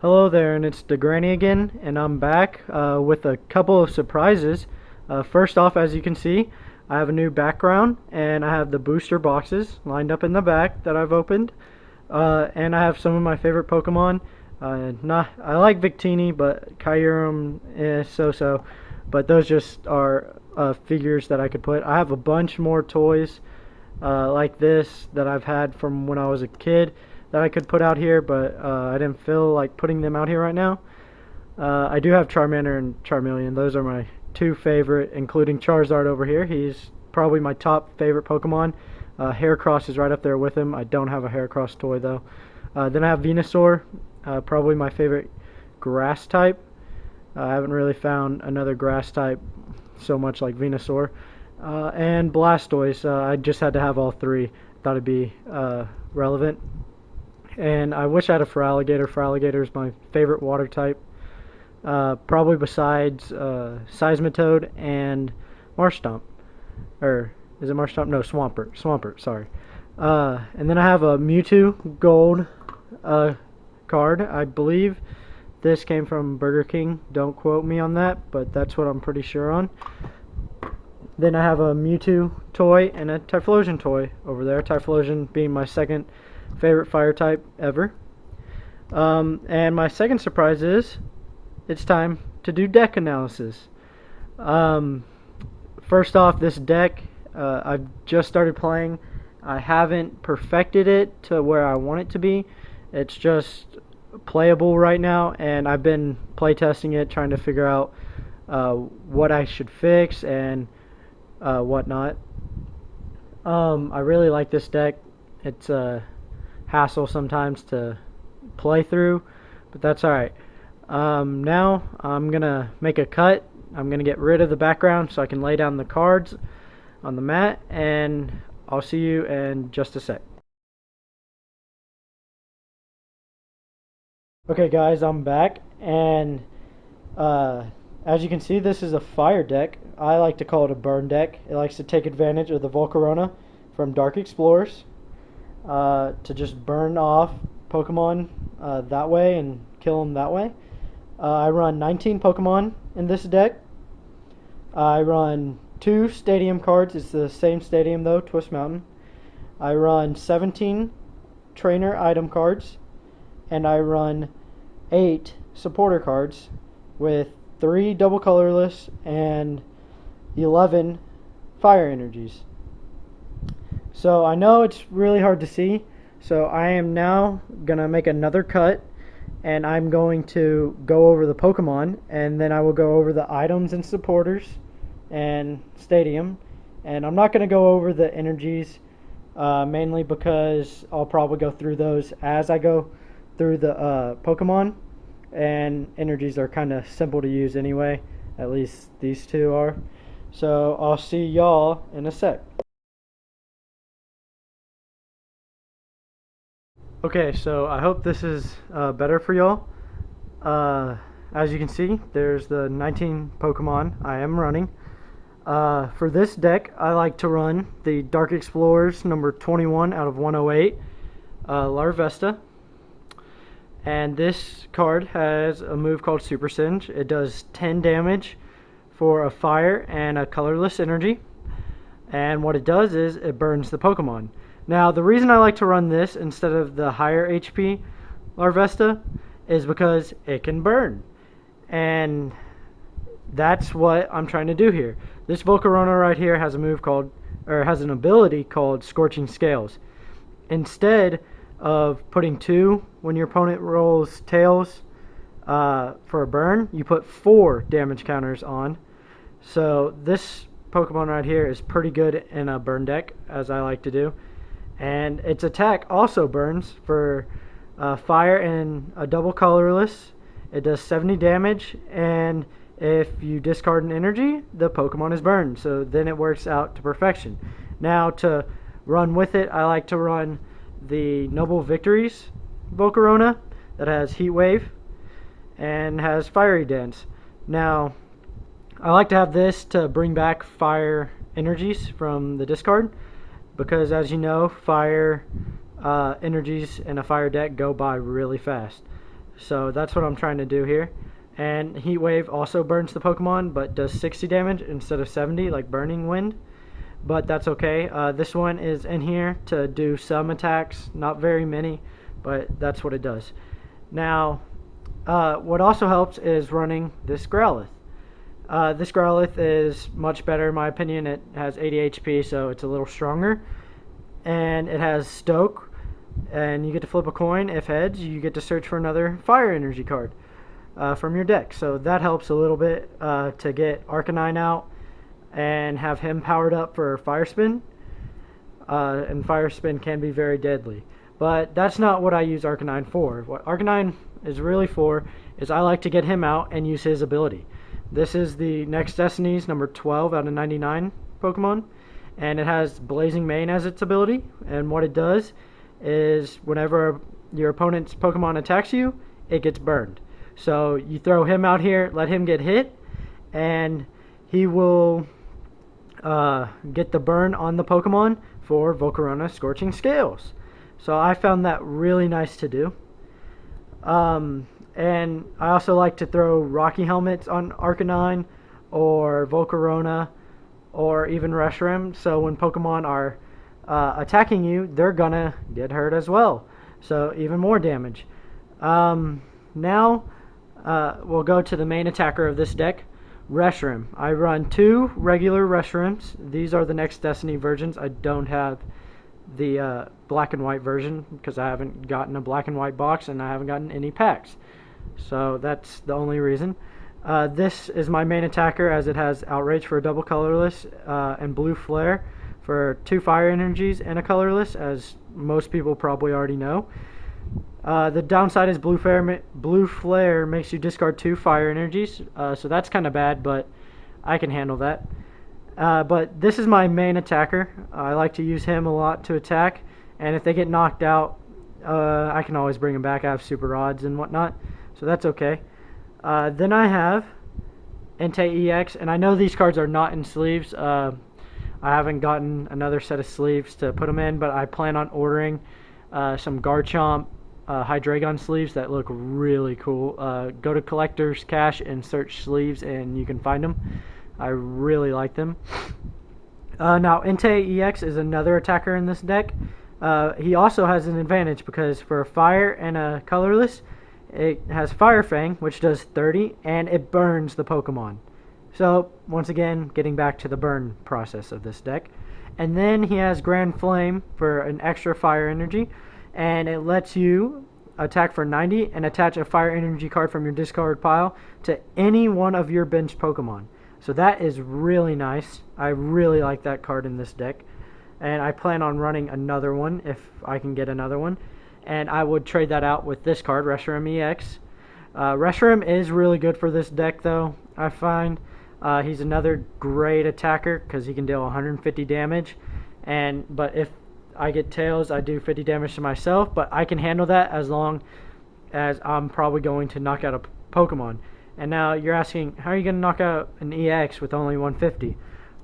Hello there, and it's DeGranny again, and I'm back with a couple of surprises. First off, as you can see, I have a new background, and I have the booster boxes lined up in the back that I've opened, and I have some of my favorite Pokemon. I like Victini, but Kyurem is so-so. But those just are figures that I could put. I have a bunch more toys like this that I've had from when I was a kid that I could put out here, but I didn't feel like putting them out here right now. I do have Charmander and Charmeleon. Those are my two favorite, including Charizard over here. He's probably my top favorite Pokemon. Heracross is right up there with him. I don't have a Heracross toy though. Then I have Venusaur, probably my favorite grass type. I haven't really found another grass type so much like Venusaur. And Blastoise, I just had to have all three. Thought it'd be relevant. And I wish I had a Feraligatr. Feraligatr is my favorite water type. Probably besides Seismitoad and Marshtomp. Or, is it Marshtomp? No, Swampert. Swampert, sorry. And then I have a Mewtwo Gold card. I believe this came from Burger King. Don't quote me on that, but that's what I'm pretty sure on. Then I have a Mewtwo toy and a Typhlosion toy over there. Typhlosion being my second favorite fire type ever. And my second surprise is it's time to do deck analysis. First off, this deck I've just started playing. I haven't perfected it to where I want it to be. It's just playable right now, and I've been playtesting it, trying to figure out what I should fix and whatnot. I really like this deck. It's a hassle sometimes to play through, but that's alright. Now I'm gonna make a cut. I'm gonna get rid of the background so I can lay down the cards on the mat, and I'll see you in just a sec. Okay guys, I'm back, and as you can see, this is a fire deck. I like to call it a burn deck. It likes to take advantage of the Volcarona from Dark Explorers to just burn off Pokemon that way and kill them that way. I run 19 Pokemon in this deck. I run 2 stadium cards. It's the same stadium though, Twist Mountain. I run 17 trainer item cards, and I run 8 supporter cards with 3 double colorless and 11 fire energies. So I know it's really hard to see, so I am now gonna make another cut, and I'm going to go over the Pokemon, and then I will go over the items and supporters and stadium, and I'm not gonna go over the energies mainly because I'll probably go through those as I go through the Pokemon, and energies are kind of simple to use anyway. At least these two are. So I'll see y'all in a sec. Okay, so I hope this is better for y'all. As you can see, there's the 19 Pokemon I am running. For this deck, I like to run the Dark Explorers number 21 out of 108, Larvesta. And this card has a move called Super Singe. It does 10 damage for a fire and a colorless energy. And what it does is it burns the Pokemon. Now, the reason I like to run this instead of the higher HP Larvesta is because it can burn. And that's what I'm trying to do here. This Volcarona right here has a move called, or has an ability called Scorching Scales. Instead of putting 2 when your opponent rolls tails for a burn, you put 4 damage counters on. So this Pokemon right here is pretty good in a burn deck, as I like to do. And its attack also burns for fire and a double colorless. It does 70 damage, and if you discard an energy, the Pokemon is burned. So then it works out to perfection. Now, to run with it, I like to run the Noble Victories Volcarona that has Heat Wave and has Fiery Dance. Now, I like to have this to bring back fire energies from the discard, because as you know, fire energies in a fire deck go by really fast. So that's what I'm trying to do here. And Heat Wave also burns the Pokemon, but does 60 damage instead of 70, like Burning Wind. But that's okay. This one is in here to do some attacks, not very many, but that's what it does. Now, what also helps is running this Growlithe. This Growlithe is much better in my opinion. It has 80 HP, so it's a little stronger. And it has Stoke, and you get to flip a coin. If heads, you get to search for another Fire Energy card from your deck. So that helps a little bit to get Arcanine out and have him powered up for Fire Spin. And Fire Spin can be very deadly. But that's not what I use Arcanine for. What Arcanine is really for is I like to get him out and use his ability. This is the Next Destiny's number 12 out of 99 Pokemon. And it has Blazing Mane as its ability. And what it does is whenever your opponent's Pokemon attacks you, it gets burned. So you throw him out here, let him get hit, and he will get the burn on the Pokemon for Volcarona Scorching Scales. So I found that really nice to do. And I also like to throw Rocky Helmets on Arcanine or Volcarona or even Reshiram. So when Pokemon are attacking you, they're gonna get hurt as well. So even more damage. Now we'll go to the main attacker of this deck, Reshiram. I run 2 regular Reshirams. These are the Next Destiny versions. I don't have the black and white version because I haven't gotten a black and white box and I haven't gotten any packs. So that's the only reason. This is my main attacker as it has Outrage for a double colorless and Blue Flare for 2 fire energies and a colorless, as most people probably already know. The downside is Blue Flare makes you discard 2 fire energies, so that's kind of bad, but I can handle that. But this is my main attacker. I like to use him a lot to attack, and if they get knocked out, I can always bring them back. I have super rods and whatnot, so that's okay. Then I have Entei EX, and I know these cards are not in sleeves. I haven't gotten another set of sleeves to put them in, but I plan on ordering some Garchomp Hydreigon sleeves that look really cool. Go to Collector's Cache and search sleeves, and you can find them. I really like them. Now, Entei EX is another attacker in this deck. He also has an advantage because for a fire and a colorless, it has Fire Fang, which does 30, and it burns the Pokemon. So, once again, getting back to the burn process of this deck. And then he has Grand Flame for an extra fire energy, and it lets you attack for 90 and attach a fire energy card from your discard pile to any one of your bench Pokemon. So that is really nice. I really like that card in this deck. And I plan on running another one if I can get another one. And I would trade that out with this card, Reshiram EX. Reshiram is really good for this deck, though, I find. He's another great attacker because he can deal 150 damage. But if I get Tails, I do 50 damage to myself. But I can handle that as long as I'm probably going to knock out a Pokemon. And now you're asking, how are you going to knock out an EX with only 150?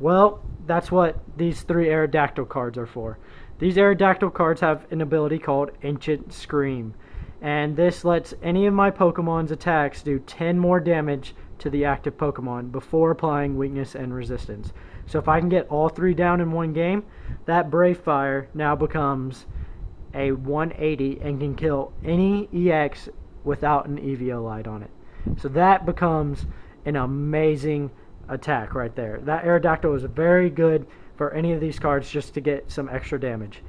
Well, that's what these 3 Aerodactyl cards are for. These Aerodactyl cards have an ability called Ancient Scream. And this lets any of my Pokemon's attacks do 10 more damage to the active Pokemon before applying weakness and resistance. So if I can get all 3 down in one game, that Brave Fire now becomes a 180 and can kill any EX without an Eviolite on it. So that becomes an amazing attack right there. That Aerodactyl is very good for any of these cards just to get some extra damage.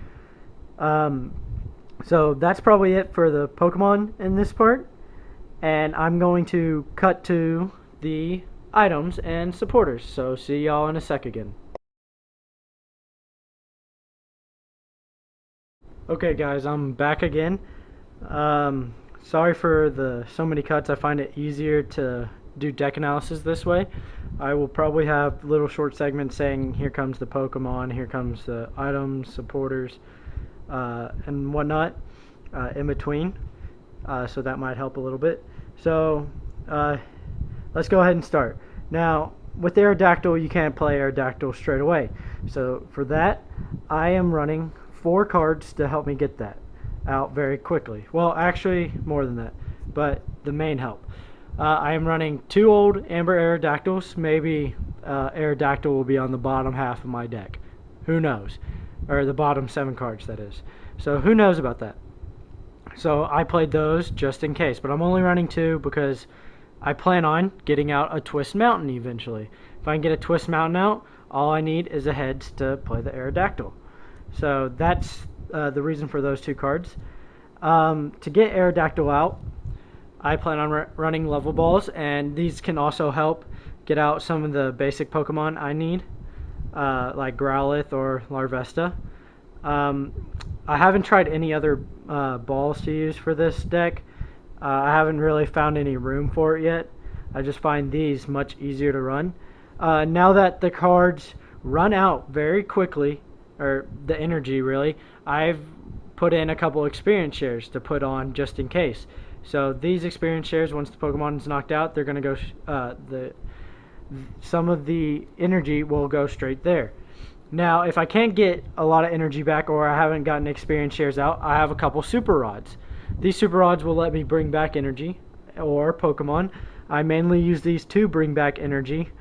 So that's probably it for the Pokemon in this part. And I'm going to cut to the items and supporters. So see y'all in a sec again. Okay guys, I'm back again. Sorry for the so many cuts. I find it easier to do deck analysis this way. I will probably have little short segments saying here comes the Pokemon, here comes the items, supporters, and whatnot in between. So that might help a little bit. So let's go ahead and start. Now with Aerodactyl, you can't play Aerodactyl straight away. So for that, I am running 4 cards to help me get that out very quickly. Well, actually more than that. but the main help. I am running 2 old Amber Aerodactyls. Maybe Aerodactyl will be on the bottom half of my deck. Who knows? Or the bottom 7 cards, that is. So who knows about that? So I played those just in case. But I'm only running 2 because I plan on getting out a Twist Mountain eventually. If I can get a Twist Mountain out, all I need is a heads to play the Aerodactyl. So that's the reason for those 2 cards. To get Aerodactyl out, I plan on running level balls, and these can also help get out some of the basic Pokemon I need, like Growlithe or Larvesta. I haven't tried any other balls to use for this deck. I haven't really found any room for it yet. I just find these much easier to run. Now that the cards run out very quickly, or the energy really, I've put in a couple experience shares to put on just in case. So these experience shares, once the Pokemon is knocked out, they're going to go, some of the energy will go straight there. Now, if I can't get a lot of energy back, or I haven't gotten experience shares out, I have a couple Super Rods. These Super Rods will let me bring back energy, or Pokemon. I mainly use these to bring back energy,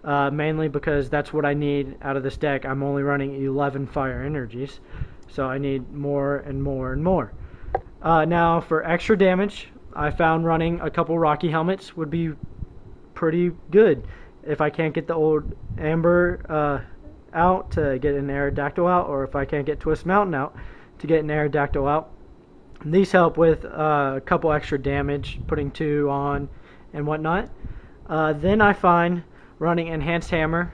mainly because that's what I need out of this deck. I'm only running 11 fire energies, so I need more and more and more. Now, for extra damage, I found running a couple Rocky Helmets would be pretty good. If I can't get the old Amber out to get an Aerodactyl out, or if I can't get Twist Mountain out to get an Aerodactyl out. These help with a couple extra damage, putting 2 on and whatnot. Then I find running Enhanced Hammer.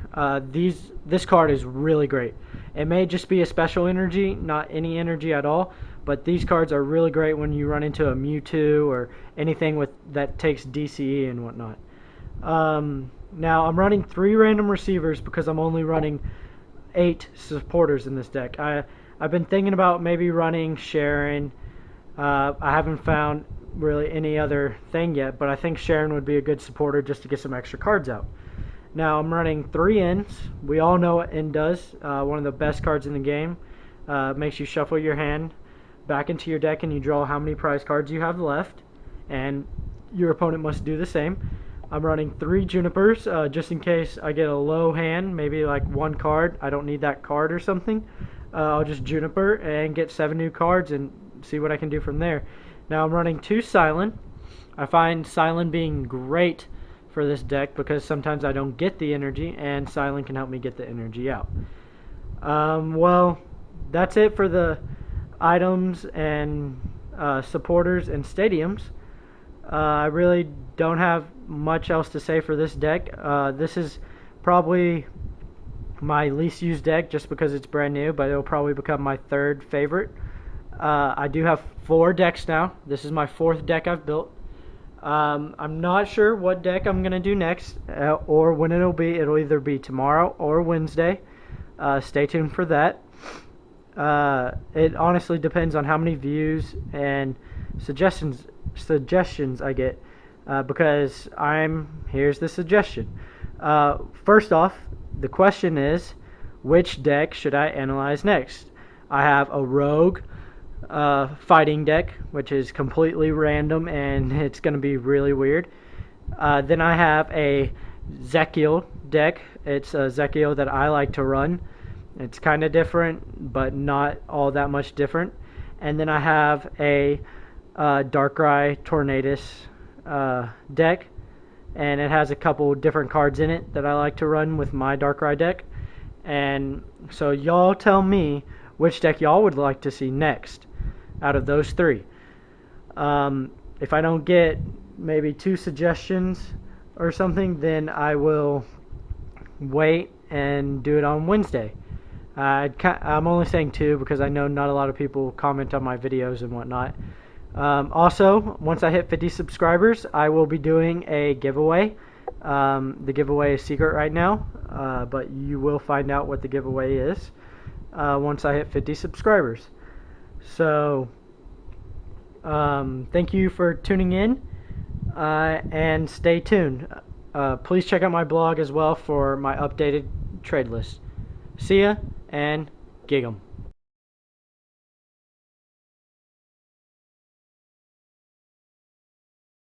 This card is really great. It may just be a special energy, not any energy at all, but these cards are really great when you run into a Mewtwo or anything that takes DCE and whatnot. Now I'm running 3 random receivers because I'm only running 8 supporters in this deck. I've been thinking about maybe running Sharon. I haven't found really any other thing yet, but I think Sharon would be a good supporter just to get some extra cards out. Now I'm running 3 Ns. We all know what N does. One of the best cards in the game. Makes you shuffle your hand back into your deck and you draw how many prize cards you have left, and your opponent must do the same. I'm running 3 Junipers just in case I get a low hand, maybe like 1 card. I don't need that card or something. I'll just Juniper and get 7 new cards and see what I can do from there. Now I'm running 2 Silent. I find Silent being great for this deck because sometimes I don't get the energy, and Silent can help me get the energy out. Well, that's it for the items and supporters and stadiums. I really don't have much else to say for this deck. This is probably my least used deck just because it's brand new, but it'll probably become my 3rd favorite. I do have 4 decks now. This is my 4th deck I've built. I'm not sure what deck I'm going to do next or when it'll be. It'll either be tomorrow or Wednesday. Stay tuned for that. It honestly depends on how many views and suggestions I get, because here's the suggestion. First off, the question is, which deck should I analyze next? I have a Rogue fighting deck, which is completely random and it's going to be really weird. Then I have a Zekiel deck. It's a Zekiel that I like to run. It's kind of different, but not all that much different. And then I have a Darkrai Tornadus deck, and it has a couple different cards in it that I like to run with my Darkrai deck. And so y'all tell me which deck y'all would like to see next out of those 3. If I don't get maybe 2 suggestions or something, then I will wait and do it on Wednesday. I'm only saying 2 because I know not a lot of people comment on my videos and whatnot. Also, once I hit 50 subscribers, I will be doing a giveaway. The giveaway is secret right now, but you will find out what the giveaway is once I hit 50 subscribers. So, thank you for tuning in, and stay tuned. Please check out my blog as well for my updated trade list. See ya, and gig 'em.